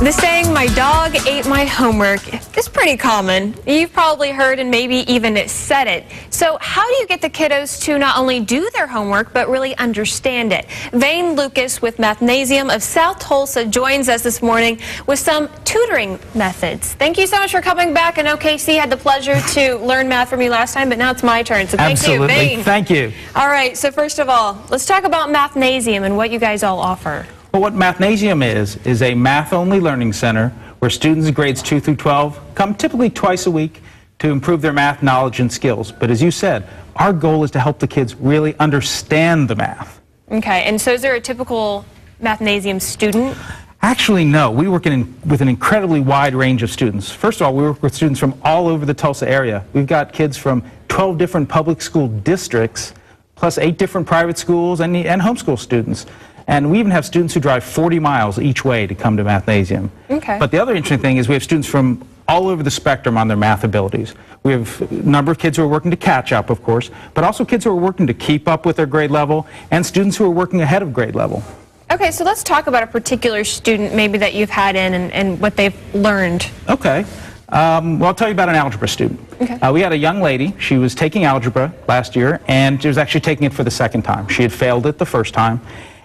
The saying, "my dog ate my homework," is pretty common. You've probably heard and maybe even said it. So how do you get the kiddos to not only do their homework, but really understand it? Vane Lucas with Mathnasium of South Tulsa joins us this morning with some tutoring methods. Thank you so much for coming back. I know Casey had the pleasure to learn math from you last time, but now it's my turn. So thank you, Vane. Thank you. All right, so first of all, let's talk about Mathnasium and what you guys all offer. Well, what Mathnasium is a math-only learning center where students in grades 2 through 12 come typically twice a week to improve their math knowledge and skills. But as you said, our goal is to help the kids really understand the math. Okay, and so is there a typical Mathnasium student? Actually, no. We work with an incredibly wide range of students. First of all, we work with students from all over the Tulsa area. We've got kids from 12 different public school districts, plus 8 different private schools and homeschool students. And we even have students who drive 40 miles each way to come to Mathnasium. Okay. But the other interesting thing is we have students from all over the spectrum on their math abilities. We have a number of kids who are working to catch up, of course, but also kids who are working to keep up with their grade level, and students who are working ahead of grade level. Okay, so let's talk about a particular student maybe that you've had in and what they've learned. Okay. Well, I'll tell you about an algebra student. Okay. We had a young lady. She was taking algebra last year, and she was actually taking it for the second time. She had failed it the first time.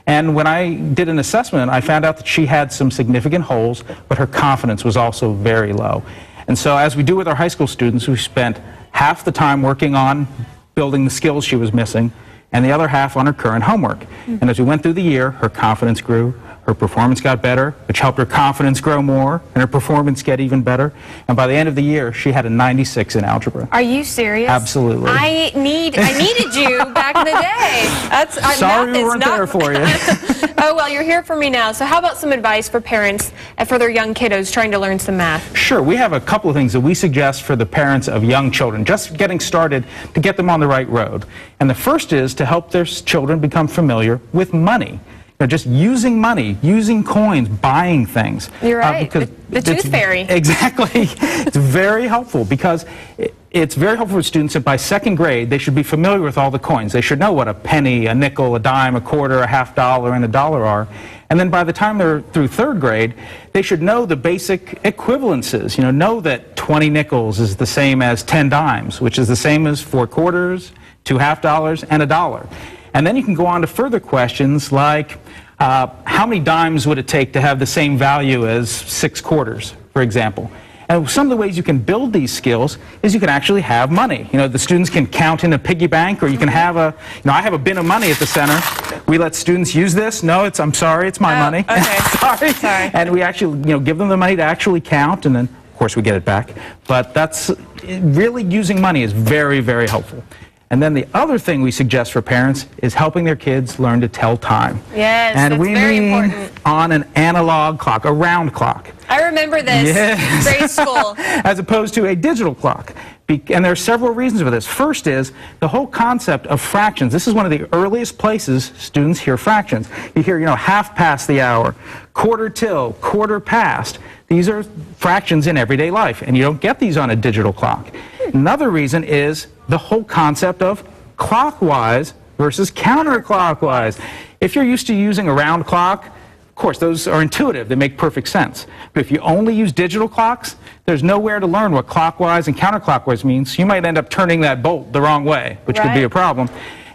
And when I did an assessment, I found out that she had some significant holes, but her confidence was also very low. And so as we do with our high school students, we spent half the time working on building the skills she was missing, and the other half on her current homework. And as we went through the year, her confidence grew, her performance got better, which helped her confidence grow more, and her performance get even better. And by the end of the year, she had a 96 in algebra. Are you serious? Absolutely. I needed you back in the day. Sorry we weren't there for you. Oh, well, you're here for me now. So how about some advice for parents and for their young kiddos trying to learn some math? Sure. We have a couple of things that we suggest for the parents of young children, just getting started to get them on the right road. And the first is to help their children become familiar with money. Just using money, using coins, buying things. You're right. The tooth fairy. Exactly. It's very helpful because it's very helpful for students that by second grade they should be familiar with all the coins. They should know what a penny, a nickel, a dime, a quarter, a half dollar, and a dollar are. And then by the time they're through third grade, they should know the basic equivalences. Know that 20 nickels is the same as 10 dimes, which is the same as 4 quarters, 2 half dollars, and a dollar. And then you can go on to further questions like, how many dimes would it take to have the same value as 6 quarters, for example? And some of the ways you can build these skills is you can actually have money. The students can count in a piggy bank, or you can have I have a bin of money at the center. We let students use this. No, I'm sorry, it's my money. Okay. Sorry. And we actually, give them the money to actually count, and then, of course, we get it back. But that's really using money is very, very helpful. And then the other thing we suggest for parents is helping their kids learn to tell time. Yes, and that's very important. On an analog clock, a round clock. I remember this. Yes. Grade school. As opposed to a digital clock. And there are several reasons for this. First is the whole concept of fractions. This is one of the earliest places students hear fractions. You hear, half past the hour, quarter till, quarter past. These are fractions in everyday life, and you don't get these on a digital clock. Another reason is the whole concept of clockwise versus counterclockwise. If you're used to using a round clock, of course, those are intuitive. They make perfect sense. But if you only use digital clocks, there's nowhere to learn what clockwise and counterclockwise means. You might end up turning that bolt the wrong way, which could be a problem.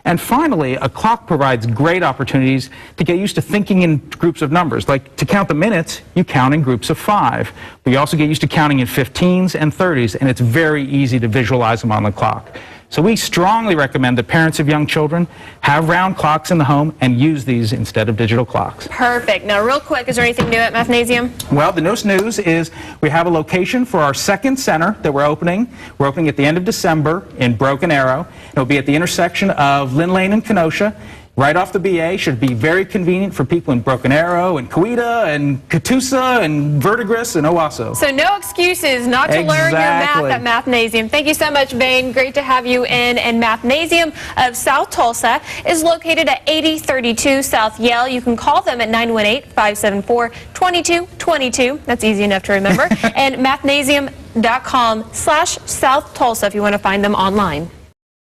And finally, a clock provides great opportunities to get used to thinking in groups of numbers. Like to count the minutes, you count in groups of 5. But you also get used to counting in 15s and 30s, and it's very easy to visualize them on the clock. So we strongly recommend that parents of young children have round clocks in the home and use these instead of digital clocks. Perfect. Now, real quick, is there anything new at Mathnasium? Well, the newest news is we have a location for our second center that we're opening. We're opening at the end of December in Broken Arrow. It'll be at the intersection of Lynn Lane and Kenosha. Right off the BA, should be very convenient for people in Broken Arrow and Coweta and Catoosa and Verdigris and Owasso. So no excuses not to learn your math at Mathnasium. Thank you so much, Vane. Great to have you in. And Mathnasium of South Tulsa is located at 8032 South Yale. You can call them at 918-574-2222. That's easy enough to remember. And mathnasium.com/South Tulsa if you want to find them online.